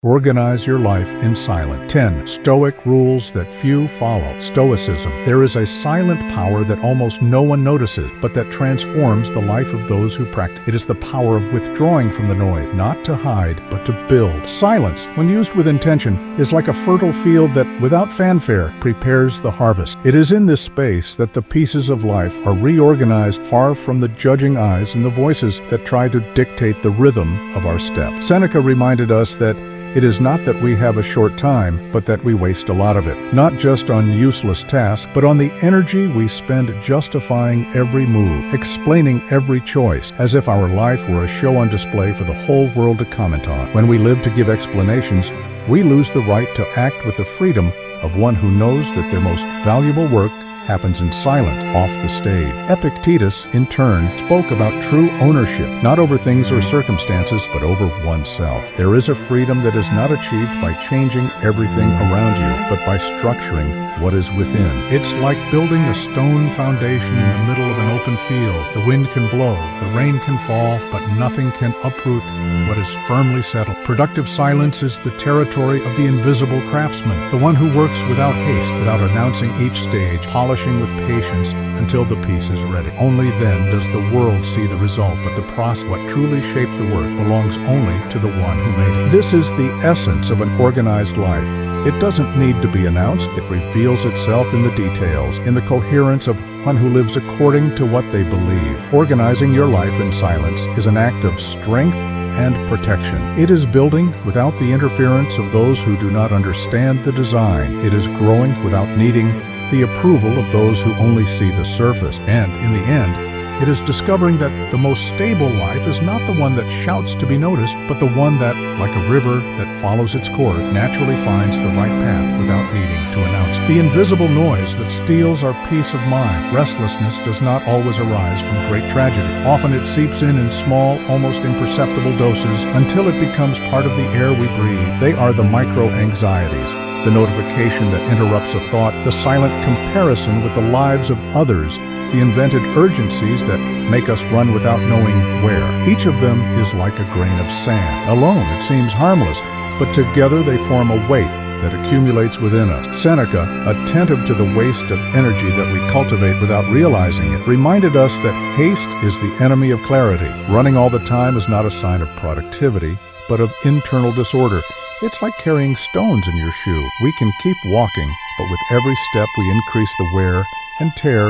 Organize your life in silence. 10. Stoic rules that few follow. Stoicism. There is a silent power that almost no one notices, but that transforms the life of those who practice. It is the power of withdrawing from the noise, not to hide, but to build. Silence, when used with intention, is like a fertile field that, without fanfare, prepares the harvest. It is in this space that the pieces of life are reorganized far from the judging eyes and the voices that try to dictate the rhythm of our steps. Seneca reminded us that it is not that we have a short time, but that we waste a lot of it, not just on useless tasks, but on the energy we spend justifying every move, explaining every choice, as if our life were a show on display for the whole world to comment on. When we live to give explanations, we lose the right to act with the freedom of one who knows that their most valuable work happens in silence, off the stage. Epictetus, in turn, spoke about true ownership, not over things or circumstances, but over oneself. There is a freedom that is not achieved by changing everything around you, but by structuring what is within. It's like building a stone foundation in the middle of an open field. The wind can blow, the rain can fall, but nothing can uproot what is firmly settled. Productive silence is the territory of the invisible craftsman, the one who works without haste, without announcing each stage, polishing with patience until the piece is ready. Only then does the world see the result, but the process, what truly shaped the work, belongs only to the one who made it. This is the essence of an organized life. It doesn't need to be announced. It reveals itself in the details, in the coherence of one who lives according to what they believe. Organizing your life in silence is an act of strength and protection. It is building without the interference of those who do not understand the design. It is growing without needing the approval of those who only see the surface. And in the end, it is discovering that the most stable life is not the one that shouts to be noticed, but the one that, like a river that follows its course, naturally finds the right path without needing to announce it. The invisible noise that steals our peace of mind. Restlessness does not always arise from great tragedy. Often it seeps in small, almost imperceptible doses until it becomes part of the air we breathe. They are the micro-anxieties, the notification that interrupts a thought, the silent comparison with the lives of others, the invented urgencies that make us run without knowing where. Each of them is like a grain of sand. Alone, it seems harmless, but together they form a weight that accumulates within us. Seneca, attentive to the waste of energy that we cultivate without realizing it, reminded us that haste is the enemy of clarity. Running all the time is not a sign of productivity, but of internal disorder. It's like carrying stones in your shoe. We can keep walking, but with every step we increase the wear and tear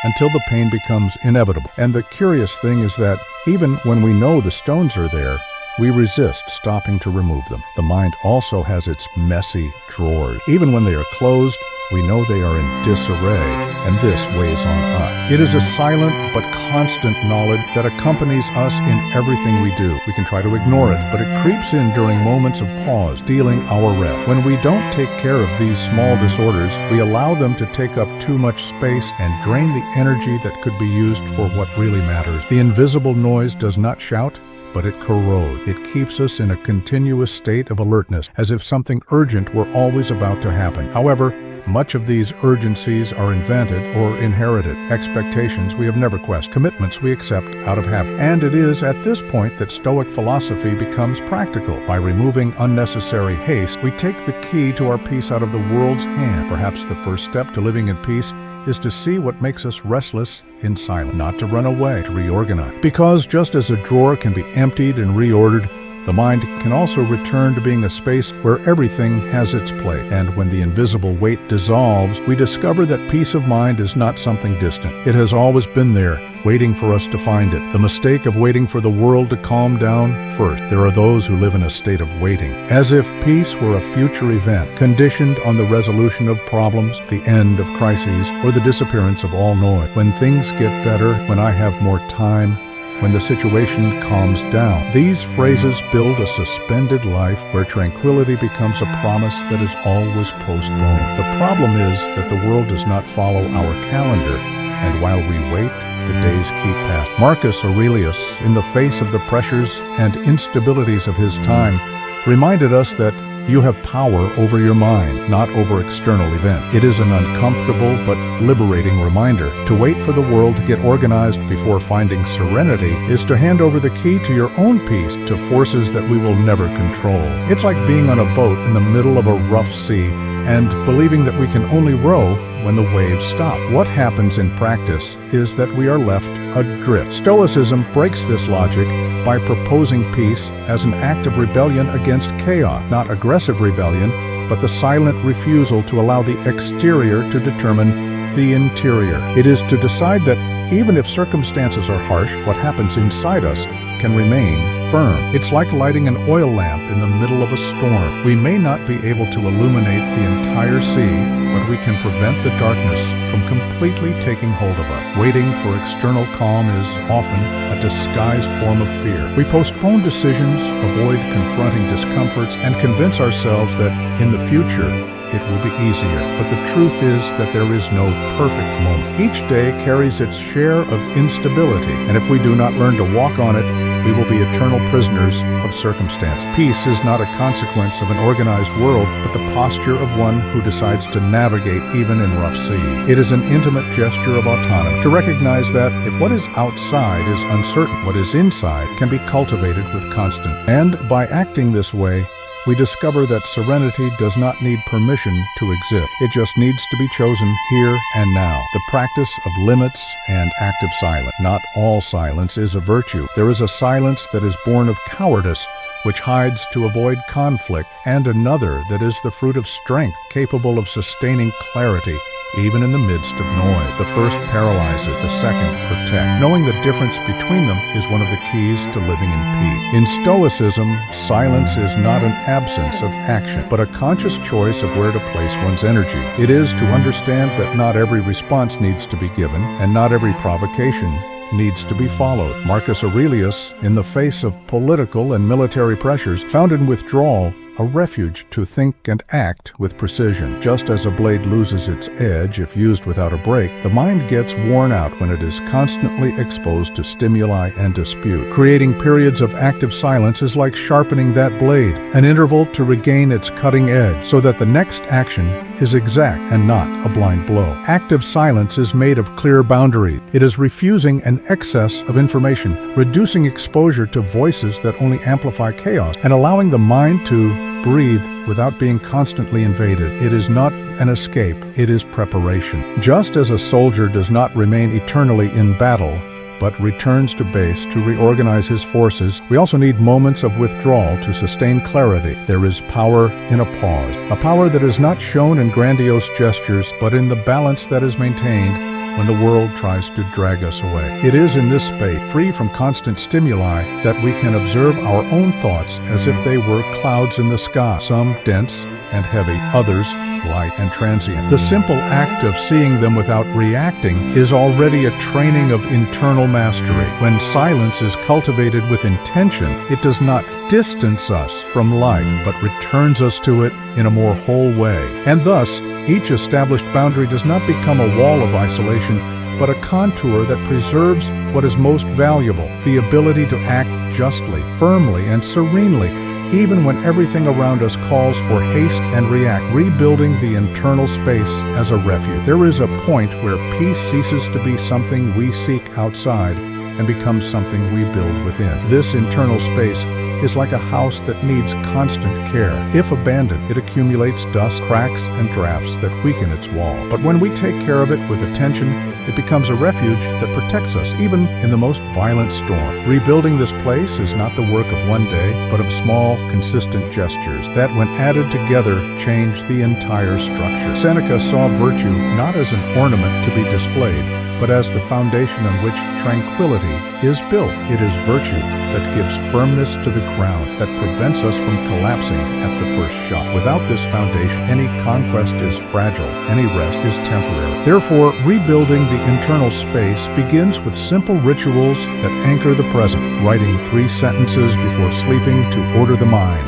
until the pain becomes inevitable. And the curious thing is that even when we know the stones are there, we resist stopping to remove them. The mind also has its messy drawers. Even when they are closed, we know they are in disarray, and this weighs on us. It is a silent but constant knowledge that accompanies us in everything we do. We can try to ignore it, but it creeps in during moments of pause, stealing our rest. When we don't take care of these small disorders, we allow them to take up too much space and drain the energy that could be used for what really matters. The invisible noise does not shout, but it corrodes. It keeps us in a continuous state of alertness, as if something urgent were always about to happen. However, much of these urgencies are invented or inherited, expectations we have never questioned, commitments we accept out of habit. And it is at this point that Stoic philosophy becomes practical. By removing unnecessary haste, we take the key to our peace out of the world's hand. Perhaps the first step to living in peace is to see what makes us restless in silence, not to run away, to reorganize. Because just as a drawer can be emptied and reordered, the mind can also return to being a space where everything has its place. And when the invisible weight dissolves, we discover that peace of mind is not something distant. It has always been there, waiting for us to find it. The mistake of waiting for the world to calm down first. There are those who live in a state of waiting, as if peace were a future event, conditioned on the resolution of problems, the end of crises, or the disappearance of all noise. When things get better, when I have more time, when the situation calms down. These phrases build a suspended life where tranquility becomes a promise that is always postponed. The problem is that the world does not follow our calendar, and while we wait, the days keep passing. Marcus Aurelius, in the face of the pressures and instabilities of his time, reminded us that You have power over your mind, not over external events. It is an uncomfortable but liberating reminder. To wait for the world to get organized before finding serenity is to hand over the key to your own peace to forces that we will never control. It's like being on a boat in the middle of a rough sea and believing that we can only row when the waves stop. What happens in practice is that we are left adrift. Stoicism breaks this logic by proposing peace as an act of rebellion against chaos, not aggressive rebellion, but the silent refusal to allow the exterior to determine the interior. It is to decide that even if circumstances are harsh, what happens inside us can remain firm. It's like lighting an oil lamp in the middle of a storm. We may not be able to illuminate the entire sea, but we can prevent the darkness from completely taking hold of us. Waiting for external calm is often a disguised form of fear. We postpone decisions, avoid confronting discomforts, and convince ourselves that in the future it will be easier. But the truth is that there is no perfect moment. Each day carries its share of instability, and if we do not learn to walk on it, we will be eternal prisoners of circumstance. Peace is not a consequence of an organized world, but the posture of one who decides to navigate even in rough sea. It is an intimate gesture of autonomy, to recognize that if what is outside is uncertain, what is inside can be cultivated with constant. And by acting this way, we discover that serenity does not need permission to exist. It just needs to be chosen here and now. The practice of limits and active silence. Not all silence is a virtue. There is a silence that is born of cowardice, which hides to avoid conflict, and another that is the fruit of strength, capable of sustaining clarity, even in the midst of noise. The first paralyzes, the second protects. Knowing the difference between them is one of the keys to living in peace. In Stoicism, silence is not an absence of action, but a conscious choice of where to place one's energy. It is to understand that not every response needs to be given, and not every provocation needs to be followed. Marcus Aurelius, in the face of political and military pressures, found in withdrawal a refuge to think and act with precision. Just as a blade loses its edge if used without a break, the mind gets worn out when it is constantly exposed to stimuli and dispute. Creating periods of active silence is like sharpening that blade, an interval to regain its cutting edge, so that the next action is exact and not a blind blow. Active silence is made of clear boundaries. It is refusing an excess of information, reducing exposure to voices that only amplify chaos, and allowing the mind to breathe without being constantly invaded. It is not an escape, it is preparation. Just as a soldier does not remain eternally in battle, but returns to base to reorganize his forces, we also need moments of withdrawal to sustain clarity. There is power in a pause, a power that is not shown in grandiose gestures, but in the balance that is maintained when the world tries to drag us away. It is in this space, free from constant stimuli, that we can observe our own thoughts as if they were clouds in the sky, some dense and heavy, others light and transient. The simple act of seeing them without reacting is already a training of internal mastery. When silence is cultivated with intention, it does not distance us from life, but returns us to it in a more whole way. And thus, each established boundary does not become a wall of isolation, but a contour that preserves what is most valuable, the ability to act justly, firmly, and serenely, even when everything around us calls for haste and react, rebuilding the internal space as a refuge. There is a point where peace ceases to be something we seek outside and becomes something we build within. This internal space is like a house that needs constant care. If abandoned, it accumulates dust, cracks, and drafts that weaken its wall. But when we take care of it with attention, it becomes a refuge that protects us, even in the most violent storm. Rebuilding this place is not the work of one day, but of small, consistent gestures that, when added together, change the entire structure. Seneca saw virtue not as an ornament to be displayed, but as the foundation on which tranquility is built. It is virtue that gives firmness to the ground, that prevents us from collapsing at the first shock. Without this foundation, any conquest is fragile, any rest is temporary. Therefore, rebuilding the internal space begins with simple rituals that anchor the present, writing 3 sentences before sleeping to order the mind,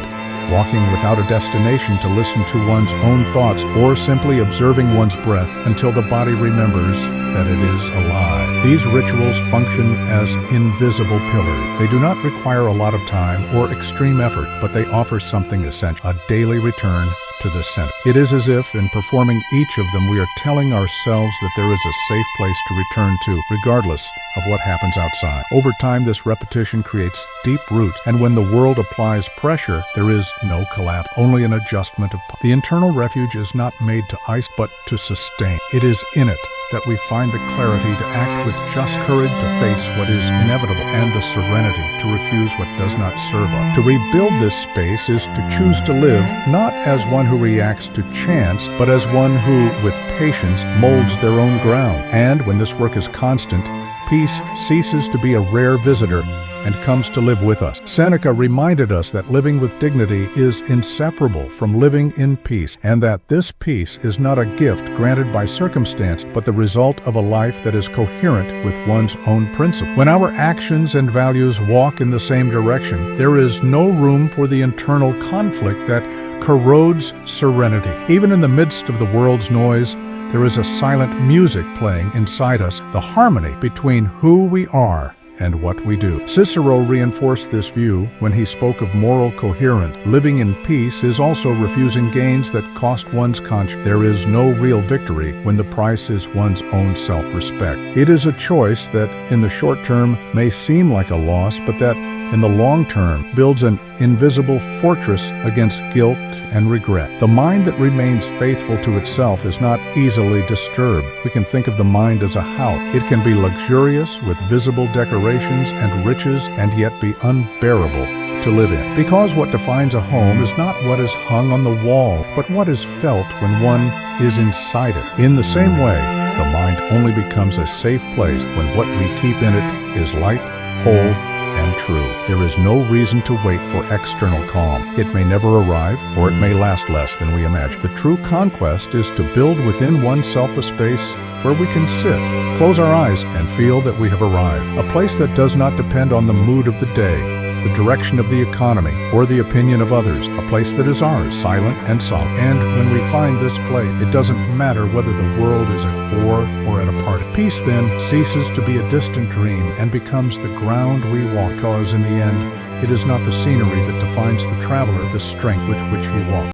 walking without a destination to listen to one's own thoughts, or simply observing one's breath until the body remembers that it is alive. These rituals function as invisible pillars. They do not require a lot of time or extreme effort, but they offer something essential, a daily return to the center. It is as if, in performing each of them, we are telling ourselves that there is a safe place to return to, regardless of what happens outside. Over time, this repetition creates deep roots, and when the world applies pressure, there is no collapse, only an adjustment of posture. The internal refuge is not made to ice, but to sustain. It is in it that we find the clarity to act with just courage, to face what is inevitable, and the serenity to refuse what does not serve us. To rebuild this space is to choose to live not as one who reacts to chance, but as one who, with patience, molds their own ground. And when this work is constant, peace ceases to be a rare visitor and comes to live with us. Seneca reminded us that living with dignity is inseparable from living in peace, and that this peace is not a gift granted by circumstance, but the result of a life that is coherent with one's own principles. When our actions and values walk in the same direction, there is no room for the internal conflict that corrodes serenity. Even in the midst of the world's noise, there is a silent music playing inside us, the harmony between who we are and what we do. Cicero reinforced this view when he spoke of moral coherence. Living in peace is also refusing gains that cost one's conscience. There is no real victory when the price is one's own self-respect. It is a choice that in the short term may seem like a loss, but that in the long term builds an invisible fortress against guilt and regret. The mind that remains faithful to itself is not easily disturbed. We can think of the mind as a house. It can be luxurious with visible decorations and riches, and yet be unbearable to live in. Because what defines a home is not what is hung on the wall, but what is felt when one is inside it. In the same way, the mind only becomes a safe place when what we keep in it is light, whole, and true. There is no reason to wait for external calm. It may never arrive, or it may last less than we imagine. The true conquest is to build within oneself a space where we can sit, close our eyes, and feel that we have arrived. A place that does not depend on the mood of the day, the direction of the economy, or the opinion of others. A place that is ours, silent and solemn. And when we find this place, it doesn't matter whether the world is at war or at a party. Peace then ceases to be a distant dream and becomes the ground we walk, because in the end, it is not the scenery that defines the traveler, the strength with which he walks.